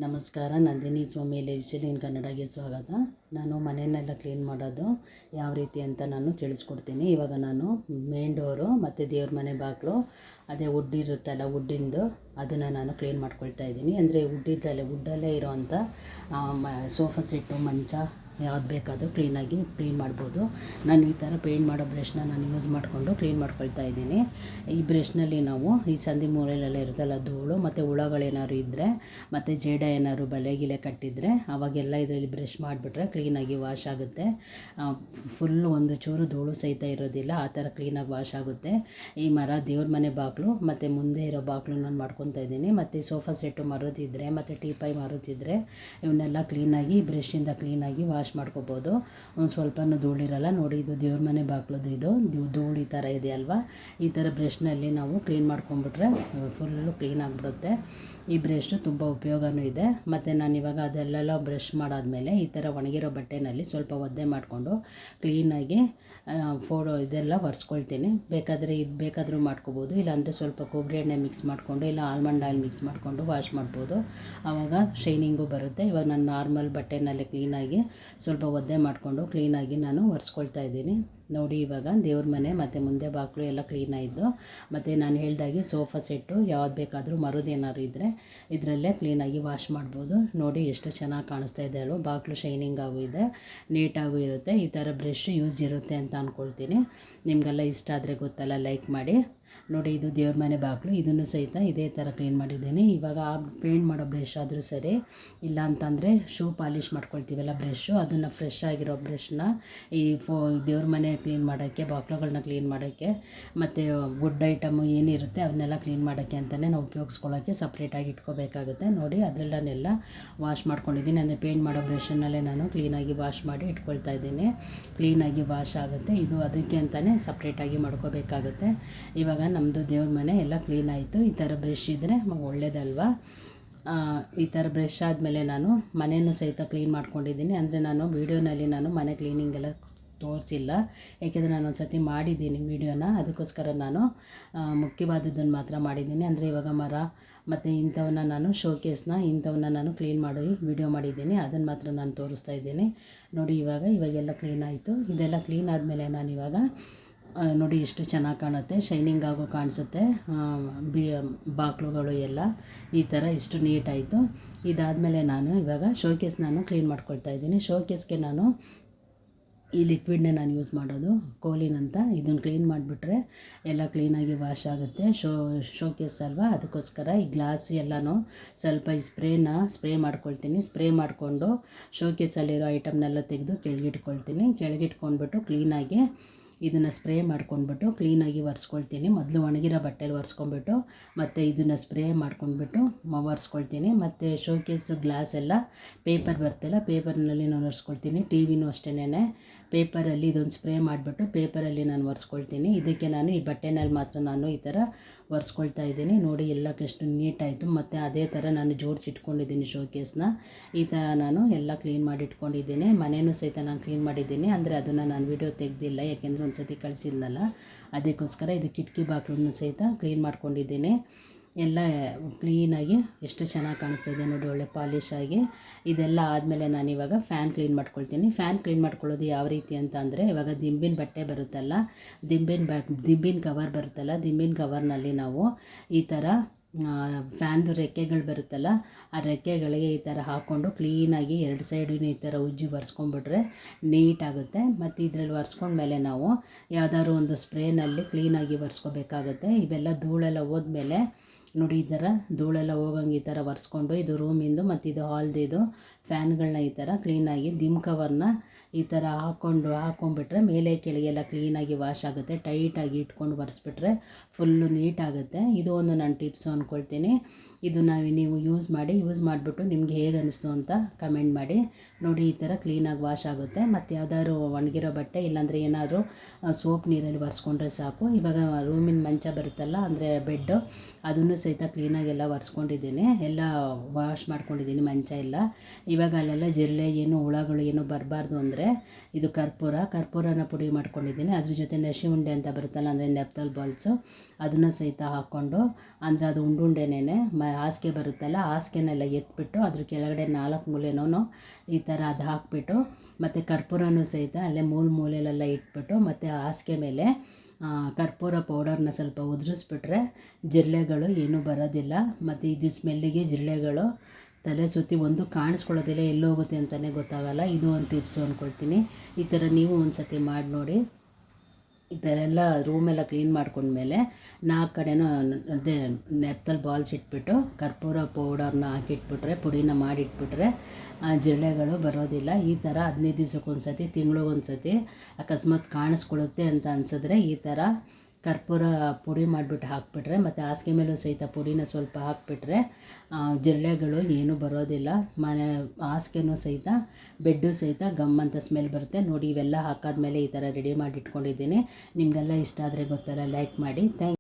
ನಮಸ್ಕಾರ. ನಂದಿನಿ ಸ್ವಾಮಿ ಲೈಫ್ಸ್ಟೈಲ್ ಇನ್ ಕನ್ನಡಗೆ ಸ್ವಾಗತ. ನಾನು ಮನೆಯನ್ನೆಲ್ಲ ಕ್ಲೀನ್ ಮಾಡೋದು ಯಾವ ರೀತಿ ಅಂತ ನಾನು ತಿಳಿಸ್ಕೊಡ್ತೀನಿ. ಇವಾಗ ನಾನು ಮೇನ್ ಡೋರು ಮತ್ತು ದೇವ್ರ ಮನೆ ಬಾಗಿಲು, ಅದೇ ವುಡ್ ಇರುತ್ತಲ್ಲ, ವುಡ್ಡಿಂದು ಅದನ್ನು ನಾನು ಕ್ಲೀನ್ ಮಾಡ್ಕೊಳ್ತಾ ಇದ್ದೀನಿ. ಅಂದರೆ ವುಡ್ಡಲ್ಲೇ ಇರೋವಂಥ ಸೋಫಾ ಸೆಟ್ಟು, ಮಂಚ ಯಾವ್ದು ಬೇಕಾದರೂ ಕ್ಲೀನ್ ಮಾಡ್ಬೋದು. ನಾನು ಈ ಥರ ಪೇಂಟ್ ಮಾಡೋ ಬ್ರಷ್ನ ನಾನು ಯೂಸ್ ಮಾಡಿಕೊಂಡು ಕ್ಲೀನ್ ಮಾಡ್ಕೊಳ್ತಾ ಇದ್ದೀನಿ. ಈ ಬ್ರಷ್ನಲ್ಲಿ ನಾವು ಈ ಸಂದಿ ಮೂಲೆಯಲ್ಲೆಲ್ಲ ಇರುತ್ತಲ್ಲ ಧೂಳು ಮತ್ತು ಹುಳಗಳೇನಾದ್ರು ಇದ್ದರೆ, ಮತ್ತು ಜೇಡ ಏನಾದ್ರು ಬಲೆ ಕಟ್ಟಿದರೆ ಅವಾಗೆಲ್ಲ ಇದರಲ್ಲಿ ಬ್ರಷ್ ಮಾಡಿಬಿಟ್ರೆ ಕ್ಲೀನಾಗಿ ವಾಶ್ ಆಗುತ್ತೆ. ಫುಲ್ಲು ಒಂದು ಚೂರು ಧೂಳು ಸಹಿತ ಇರೋದಿಲ್ಲ, ಆ ಥರ ಕ್ಲೀನಾಗಿ ವಾಶ್ ಆಗುತ್ತೆ. ಈ ದೇವ್ರ ಮನೆ ಬಾಗಿಲು ಮತ್ತು ಮುಂದೆ ಇರೋ ಬಾಗಿಲು ನಾನು ಮಾಡ್ಕೊತಾ ಇದ್ದೀನಿ. ಮತ್ತು ಸೋಫಾ ಸೆಟ್ಟು ಮರೋದಿದ್ದರೆ ಮತ್ತು ಟೀಪಾಯ್ ಮರೋದಿದ್ದರೆ ಇವನ್ನೆಲ್ಲ ಕ್ಲೀನಾಗಿ ಬ್ರಷಿಂದ ಕ್ಲೀನಾಗಿ ವಾಶ್ ಮಾಡ್ಕೋಬೋದು. ಒಂದು ಸ್ವಲ್ಪನೂ ಧೂಳಿರಲ್ಲ. ನೋಡಿ, ಇದು ದೇವ್ರ ಮನೆ ಬಾಗಿಲದು, ಇದು ಧೂಳು ಈ ಥರ ಇದೆ ಅಲ್ವಾ. ಈ ಥರ ಬ್ರಷ್ನಲ್ಲಿ ನಾವು ಕ್ಲೀನ್ ಮಾಡ್ಕೊಂಬಿಟ್ರೆ ಫುಲ್ಲು ಕ್ಲೀನ್ ಆಗಿಬಿಡುತ್ತೆ. ಈ ಬ್ರಷ್ ತುಂಬ ಉಪಯೋಗವೂ ಇದೆ. ಮತ್ತು ನಾನಿವಾಗ ಅದೆಲ್ಲ ಬ್ರಷ್ ಮಾಡಾದಮೇಲೆ ಈ ಥರ ಒಣಗಿರೋ ಬಟ್ಟೆನಲ್ಲಿ ಸ್ವಲ್ಪ ಒದ್ದೆ ಮಾಡಿಕೊಂಡು ಕ್ಲೀನಾಗಿ ಇದೆಲ್ಲ ಒರೆಸ್ಕೊಳ್ತೀನಿ. ಬೇಕಾದರೂ ಮಾಡ್ಕೋಬೋದು, ಇಲ್ಲಾಂದರೆ ಸ್ವಲ್ಪ ಕೊಬ್ಬರಿ ಎಣ್ಣೆ ಮಿಕ್ಸ್ ಮಾಡಿಕೊಂಡು, ಇಲ್ಲ ಆಲ್ಮಂಡ್ ಆಯಿಲ್ ಮಿಕ್ಸ್ ಮಾಡಿಕೊಂಡು ವಾಶ್ ಮಾಡ್ಬೋದು. ಆವಾಗ ಶೈನಿಂಗು ಬರುತ್ತೆ. ಇವಾಗ ನಾನು ನಾರ್ಮಲ್ ಬಟ್ಟೆನಲ್ಲಿ ಕ್ಲೀನಾಗಿ ಸ್ವಲ್ಪ ಒದ್ದೆ ಮಾಡಿಕೊಂಡು ಕ್ಲೀನಾಗಿ ನಾನು ಒರೆಸ್ಕೊಳ್ತಾ ಇದ್ದೀನಿ. ನೋಡಿ, ಇವಾಗ ದೇವ್ರ ಮನೆ ಮತ್ತು ಮುಂದೆ ಬಾಗಿಲು ಎಲ್ಲ ಕ್ಲೀನಾಯಿದ್ದು. ಮತ್ತು ನಾನು ಹೇಳ್ದಾಗೆ ಸೋಫಾ ಸೆಟ್ಟು ಯಾವ್ದು ಬೇಕಾದರೂ ಮರೋದೇನಾದ್ರು ಇದ್ದರೆ ಇದರಲ್ಲೇ ಕ್ಲೀನಾಗಿ ವಾಶ್ ಮಾಡ್ಬೋದು. ನೋಡಿ ಎಷ್ಟು ಚೆನ್ನಾಗಿ ಕಾಣಿಸ್ತಾ ಇದೆ ಅಲ್ವ. ಬಾಗಿಲು ಶೈನಿಂಗ್ ಆಗೂ ಇದೆ, ನೀಟಾಗೂ ಇರುತ್ತೆ. ಈ ಥರ ಬ್ರಷ್ ಯೂಸ್ ಇರುತ್ತೆ ಅಂತ ಅಂದ್ಕೊಳ್ತೀನಿ. ನಿಮಗೆಲ್ಲ ಇಷ್ಟ ಆದರೆ ಗೊತ್ತಲ್ಲ, ಲೈಕ್ ಮಾಡಿ. ನೋಡಿ, ಇದು ದೇವ್ರ ಮನೆ ಬಾಗಿಲು, ಇದನ್ನು ಸಹಿತ ಇದೇ ಥರ ಕ್ಲೀನ್ ಮಾಡಿದ್ದೀನಿ. ಇವಾಗ ಪೇಂಟ್ ಮಾಡೋ ಬ್ರಷ್ ಆದರೂ ಸರಿ, ಇಲ್ಲ ಅಂತಂದರೆ ಶೂ ಪಾಲಿಷ್ ಮಾಡ್ಕೊಳ್ತೀವಲ್ಲ ಬ್ರಷ್ಷು, ಅದನ್ನು ಫ್ರೆಶ್ ಆಗಿರೋ ಬ್ರಷ್ನ ಈ ದೇವ್ರ ಮನೆ ಕ್ಲೀನ್ ಮಾಡೋಕ್ಕೆ, ಬಾಗಿಲುಗಳನ್ನ ಕ್ಲೀನ್ ಮಾಡೋಕ್ಕೆ, ಮತ್ತು ವುಡ್ ಐಟಮು ಏನಿರುತ್ತೆ ಅವನ್ನೆಲ್ಲ ಕ್ಲೀನ್ ಮಾಡೋಕ್ಕೆ ಅಂತಲೇ ನಾವು ಉಪಯೋಗಿಸ್ಕೊಳ್ಳೋಕ್ಕೆ ಸಪ್ರೇಟಾಗಿ ಇಟ್ಕೋಬೇಕಾಗುತ್ತೆ. ನೋಡಿ, ಅದರಲ್ಲನ್ನೆಲ್ಲ ವಾಶ್ ಮಾಡ್ಕೊಂಡಿದ್ದೀನಿ. ಅಂದರೆ ಪೇಂಟ್ ಮಾಡೋ ಬ್ರಷನ್ನಲ್ಲೇ ನಾನು ಕ್ಲೀನಾಗಿ ವಾಶ್ ಮಾಡಿ ಇಟ್ಕೊಳ್ತಾ ಇದ್ದೀನಿ. ಕ್ಲೀನಾಗಿ ವಾಶ್ ಆಗುತ್ತೆ. ಇದು ಅದಕ್ಕೆ ಅಂತಲೇ ಸಪ್ರೇಟಾಗಿ ಮಾಡ್ಕೋಬೇಕಾಗುತ್ತೆ. ಇವಾಗ ನಮ್ಮದು ದೇವ್ರ ಮನೆ ಎಲ್ಲ ಕ್ಲೀನ್ ಆಯಿತು. ಈ ಥರ ಬ್ರಷ್ ಇದ್ದರೆ ಒಳ್ಳೆಯದಲ್ವಾ. ಈ ಥರ ಬ್ರಷ್ ಆದಮೇಲೆ ನಾನು ಮನೆಯೂ ಸಹಿತ ಕ್ಲೀನ್ ಮಾಡ್ಕೊಂಡಿದ್ದೀನಿ. ಅಂದರೆ ನಾನು ವೀಡಿಯೋನಲ್ಲಿ ನಾನು ಮನೆ ಕ್ಲೀನಿಂಗೆಲ್ಲ ತೋರಿಸಿಲ್ಲ, ಏಕೆಂದರೆ ನಾನು ಒಂದು ಸತಿ ಮಾಡಿದ್ದೀನಿ ವೀಡಿಯೋನ. ಅದಕ್ಕೋಸ್ಕರ ನಾನು ಮುಖ್ಯವಾದದ್ದನ್ನು ಮಾತ್ರ ಮಾಡಿದ್ದೀನಿ. ಅಂದರೆ ಇವಾಗ ಮರ ಮತ್ತು ಇಂಥವನ್ನ ನಾನು ಶೋಕೇಸ್ನ ಇಂಥವನ್ನ ನಾನು ಕ್ಲೀನ್ ಮಾಡಿ ವೀಡಿಯೋ ಮಾಡಿದ್ದೀನಿ. ಅದನ್ನು ಮಾತ್ರ ನಾನು ತೋರಿಸ್ತಾ ಇದ್ದೀನಿ. ನೋಡಿ, ಇವಾಗೆಲ್ಲ ಕ್ಲೀನ್ ಆಯಿತು. ಇದೆಲ್ಲ ಕ್ಲೀನ್ ಆದಮೇಲೆ ನಾನಿವಾಗ ನೋಡಿ ಎಷ್ಟು ಚೆನ್ನಾಗಿ ಕಾಣುತ್ತೆ, ಶೈನಿಂಗ್ ಆಗೋ ಕಾಣಿಸುತ್ತೆ ಬಾಗಿಲುಗಳು ಎಲ್ಲ. ಈ ಥರ ಇಷ್ಟು ನೀಟಾಯಿತು. ಇದಾದಮೇಲೆ ನಾನು ಇವಾಗ ಶೋಕೇಸ್ ನಾನು ಕ್ಲೀನ್ ಮಾಡ್ಕೊಳ್ತಾ ಇದ್ದೀನಿ. ಶೋಕೇಸ್ಗೆ ನಾನು ಈ ಲಿಕ್ವಿಡ್ನೇ ನಾನು ಯೂಸ್ ಮಾಡೋದು, ಕೋಲಿನ್ ಅಂತ. ಇದನ್ನು ಕ್ಲೀನ್ ಮಾಡಿಬಿಟ್ರೆ ಎಲ್ಲ ಕ್ಲೀನಾಗಿ ವಾಶ್ ಆಗುತ್ತೆ. ಶೋಕೇಸ್ ಅಲ್ವಾ, ಅದಕ್ಕೋಸ್ಕರ ಈ ಗ್ಲಾಸ್ ಎಲ್ಲನೂ ಸ್ವಲ್ಪ ಈ ಸ್ಪ್ರೇ ಮಾಡ್ಕೊಳ್ತೀನಿ. ಸ್ಪ್ರೇ ಮಾಡಿಕೊಂಡು ಶೋಕೇಸಲ್ಲಿರೋ ಐಟಮ್ನೆಲ್ಲ ತೆಗೆದು ಕೆಳಗಿಟ್ಕೊಂಡ್ಬಿಟ್ಟು ಕ್ಲೀನಾಗಿ ಇದನ್ನು ಸ್ಪ್ರೇ ಮಾಡ್ಕೊಂಡ್ಬಿಟ್ಟು ಕ್ಲೀನಾಗಿ ಒರೆಸ್ಕೊಳ್ತೀನಿ. ಮೊದಲು ಒಣಗಿರೋ ಬಟ್ಟೆಲಿ ಒರೆಸ್ಕೊಂಡ್ಬಿಟ್ಟು ಮತ್ತು ಇದನ್ನು ಸ್ಪ್ರೇ ಮಾಡ್ಕೊಂಡ್ಬಿಟ್ಟು ಒರೆಸ್ಕೊಳ್ತೀನಿ. ಮತ್ತು ಶೋಕೇಸ್ ಗ್ಲಾಸ್ ಎಲ್ಲ ಪೇಪರ್ ಬರ್ತಲ್ಲ, ಪೇಪರ್ನಲ್ಲಿ ನಾನು ಒರೆಸ್ಕೊಳ್ತೀನಿ. ಟಿ ವಿನೂ ಅಷ್ಟೇನೆ ಪೇಪರಲ್ಲಿ ಇದೊಂದು ಸ್ಪ್ರೇ ಮಾಡಿಬಿಟ್ಟು ಪೇಪರಲ್ಲಿ ನಾನು ಒರೆಸ್ಕೊಳ್ತೀನಿ. ಇದಕ್ಕೆ ನಾನು ಈ ಬಟ್ಟೆನಲ್ಲಿ ಮಾತ್ರ ನಾನು ಈ ಥರ ಒರೆಸ್ಕೊಳ್ತಾ ಇದ್ದೀನಿ. ನೋಡಿ, ಎಲ್ಲಕ್ಕೆಷ್ಟು ನೀಟಾಯಿತು. ಮತ್ತು ಅದೇ ಥರ ನಾನು ಜೋಡಿಸಿಟ್ಕೊಂಡಿದ್ದೀನಿ ಶೋಕೇಸ್ನ. ಈ ಥರ ನಾನು ಎಲ್ಲ ಕ್ಲೀನ್ ಮಾಡಿ ಇಟ್ಕೊಂಡಿದ್ದೀನಿ. ಮನೆಯೂ ಸಹಿತ ನಾನು ಕ್ಲೀನ್ ಮಾಡಿದ್ದೀನಿ. ಅಂದರೆ ಅದನ್ನು ನಾನು ವೀಡಿಯೋ ತೆಗೆದಿಲ್ಲ, ಯಾಕೆಂದರೆ ಒಂದು ಸತಿ ಕಳಿಸಿದ್ನಲ್ಲ, ಅದಕ್ಕೋಸ್ಕರ. ಇದು ಕಿಟಕಿ ಬಾಗಿಲನ್ನು ಸಹಿತ ಕ್ಲೀನ್ ಮಾಡ್ಕೊಂಡಿದ್ದೀನಿ. ಎಲ್ಲ ಕ್ಲೀನಾಗಿ ಎಷ್ಟು ಚೆನ್ನಾಗಿ ಕಾಣಿಸ್ತಾ ಇದೆ ನೋಡಿ, ಒಳ್ಳೆ ಪಾಲಿಶಾಗಿ. ಇದೆಲ್ಲ ಆದಮೇಲೆ ನಾನಿವಾಗ ಫ್ಯಾನ್ ಕ್ಲೀನ್ ಮಾಡ್ಕೊಳ್ತೀನಿ. ಫ್ಯಾನ್ ಕ್ಲೀನ್ ಮಾಡ್ಕೊಳ್ಳೋದು ಯಾವ ರೀತಿ ಅಂತ ಅಂದರೆ, ಇವಾಗ ದಿಂಬಿನ ಬಟ್ಟೆ ಬರುತ್ತಲ್ಲ, ದಿಂಬಿನ ಕವರ್ ಬರುತ್ತಲ್ಲ, ದಿಂಬಿನ ಕವರ್ನಲ್ಲಿ ನಾವು ಈ ಥರ ಫ್ಯಾನ್ದು ರೆಕ್ಕೆಗಳು ಬರುತ್ತಲ್ಲ, ಆ ರೆಕ್ಕೆಗಳಿಗೆ ಈ ಥರ ಹಾಕ್ಕೊಂಡು ಕ್ಲೀನಾಗಿ ಎರಡು ಸೈಡು ಈ ಥರ ಉಜ್ಜಿ ಒರೆಸ್ಕೊಂಡ್ಬಿಟ್ರೆ ನೀಟಾಗುತ್ತೆ. ಮತ್ತು ಇದರಲ್ಲಿ ಒರೆಸ್ಕೊಂಡ್ಮೇಲೆ ನಾವು ಯಾವುದಾದ್ರು ಒಂದು ಸ್ಪ್ರೇನಲ್ಲಿ ಕ್ಲೀನಾಗಿ ಒರೆಸ್ಕೋಬೇಕಾಗುತ್ತೆ. ಇವೆಲ್ಲ ಧೂಳೆಲ್ಲ ಹೋದ್ಮೇಲೆ ನೋಡಿ, ಈ ಥರ ಧೂಳೆಲ್ಲ ಹೋಗಂಗೆ ಈ ಥರ ಒರೆಸ್ಕೊಂಡು, ಇದು ರೂಮಿಂದು ಮತ್ತು ಇದು ಹಾಲ್ದಿದು ಫ್ಯಾನ್ಗಳನ್ನ ಈ ಥರ ಕ್ಲೀನಾಗಿ ಕವರ್ನ ಈ ಥರ ಹಾಕ್ಕೊಂಡ್ಬಿಟ್ರೆ ಮೇಲೆ ಕೆಳಗೆಲ್ಲ ಕ್ಲೀನಾಗಿ ವಾಶ್ ಆಗುತ್ತೆ. ಟೈಟಾಗಿ ಇಟ್ಕೊಂಡು ಒರೆಸ್ಬಿಟ್ರೆ ಫುಲ್ಲು ನೀಟಾಗುತ್ತೆ. ಇದು ಒಂದು ನನ್ನ ಟಿಪ್ಸು ಅಂದ್ಕೊಳ್ತೀನಿ. ಇದು ನೀವು ಯೂಸ್ ಮಾಡಿಬಿಟ್ಟು ನಿಮಗೆ ಹೇಗೆ ಅನ್ನಿಸ್ತು ಅಂತ ಕಮೆಂಟ್ ಮಾಡಿ. ನೋಡಿ, ಈ ಥರ ಕ್ಲೀನಾಗಿ ವಾಶ್ ಆಗುತ್ತೆ. ಮತ್ತು ಯಾವ್ದಾದ್ರು ಒಣಗಿರೋ ಬಟ್ಟೆ ಇಲ್ಲಾಂದರೆ ಏನಾದರೂ ಸೋಪ್ ನೀರಲ್ಲಿ ಒರೆಸ್ಕೊಂಡ್ರೆ ಸಾಕು. ಇವಾಗ ರೂಮಿನ ಮಂಚ ಬರುತ್ತಲ್ಲ, ಅಂದರೆ ಬೆಡ್ಡು, ಅದನ್ನು ಸಹಿತ ಕ್ಲೀನಾಗೆಲ್ಲ ಒರೆಸ್ಕೊಂಡಿದ್ದೀನಿ. ಎಲ್ಲ ವಾಶ್ ಮಾಡ್ಕೊಂಡಿದ್ದೀನಿ ಮಂಚ ಎಲ್ಲ. ಇವಾಗ ಅಲ್ಲೆಲ್ಲ ಜಿರಳೆ ಹುಳಗಳು ಬರಬಾರ್ದು ಅಂದರೆ ಇದು ಕರ್ಪೂರನ ಪುಡಿ ಮಾಡ್ಕೊಂಡಿದ್ದೀನಿ. ಅದ್ರ ಜೊತೆ ನಸಿ ಉಂಡೆ ಅಂತ ಬರುತ್ತಲ್ಲ, ಅಂದರೆ ನೆಪ್ತಲ್ ಬಾಲ್ಸು, ಅದನ್ನು ಸಹಿತ ಹಾಕ್ಕೊಂಡು, ಅಂದರೆ ಅದು ಉಂಡುಂಡೆನೇ ಹಾಸಿಗೆ ಬರುತ್ತಲ್ಲ ಹಾಸಿಗೆನೆಲ್ಲ ಎತ್ಬಿಟ್ಟು ಅದ್ರ ಕೆಳಗಡೆ 4 ಮೂಲೆನೂ ಈ ಥರ ಅದು ಹಾಕ್ಬಿಟ್ಟು ಮತ್ತು ಕರ್ಪೂರನೂ ಸಹಿತ ಅಲ್ಲೇ ಮೂಲೆಯಲ್ಲೆಲ್ಲ ಇಟ್ಬಿಟ್ಟು ಮತ್ತು ಹಾಸಿಗೆ ಮೇಲೆ ಕರ್ಪೂರ ಪೌಡರ್ನ ಸ್ವಲ್ಪ ಉದುರಿಸ್ಬಿಟ್ರೆ ಜಿರಳೆಗಳು ಏನೂ ಬರೋದಿಲ್ಲ. ಮತ್ತು ಇದು ಸ್ಮೆಲ್ಲಿಗೆ ಜಿರಳೆಗಳು ತಲೆ ಸುತ್ತಿ ಒಂದು ಕಾಣಿಸ್ಕೊಳ್ಳೋದಿಲ್ಲ, ಎಲ್ಲೋಗುತ್ತೆ ಅಂತಲೇ ಗೊತ್ತಾಗಲ್ಲ. ಇದು ಒಂದು ಟಿಪ್ಸು ಅಂದ್ಕೊಳ್ತೀನಿ. ಈ ಥರ ನೀವು ಒಂದು ಸತಿ ಮಾಡಿ ನೋಡಿ. ಈ ಥರ ಎಲ್ಲ ರೂಮೆಲ್ಲ ಕ್ಲೀನ್ ಮಾಡ್ಕೊಂಡ್ಮೇಲೆ 4 ಕಡೆನೂ ಅದೇ ನೆಪ್ತಲ್ಲಿ ಬಾಲ್ಸ್ ಇಟ್ಬಿಟ್ಟು ಕರ್ಪೂರ ಪೌಡರ್ನ ಹಾಕಿಟ್ಬಿಟ್ರೆ, ಪುಡಿನ ಮಾಡಿಟ್ಬಿಟ್ರೆ ಜಿರಳೆಗಳು ಬರೋದಿಲ್ಲ. ಈ ಥರ 15 ದಿವ್ಸಕ್ಕೊಂದು ಸತಿ, ತಿಂಗಳಿಗೊಂದು ಸತಿ ಅಕಸ್ಮಾತ್ ಕಾಣಿಸ್ಕೊಳ್ಳುತ್ತೆ ಅಂತ ಅನಿಸಿದ್ರೆ ಈ ಥರ ಕರ್ಪೂರ ಪುಡಿ ಮಾಡಿಬಿಟ್ಟು ಹಾಕ್ಬಿಟ್ರೆ ಮತ್ತು ಹಾಸಿಗೆ ಮೇಲೂ ಸಹಿತ ಪುಡಿನ ಸ್ವಲ್ಪ ಹಾಕ್ಬಿಟ್ರೆ ಜಿರಳೆಗಳು ಏನೂ ಬರೋದಿಲ್ಲ. ಹಾಸಿಗೆನೂ ಸಹಿತ ಬೆಡ್ಡು ಸಹಿತ ಗಮ್ ಅಂತ ಸ್ಮೆಲ್ ಬರುತ್ತೆ ನೋಡಿ. ಇವೆಲ್ಲ ಹಾಕಾದ್ಮೇಲೆ ಈ ಥರ ರೆಡಿ ಮಾಡಿ ಇಟ್ಕೊಂಡಿದ್ದೀನಿ. ನಿಮಗೆಲ್ಲ ಇಷ್ಟ ಆದರೆ ಗೊತ್ತಲ್ಲ, ಲೈಕ್ ಮಾಡಿ. ಥ್ಯಾಂಕ್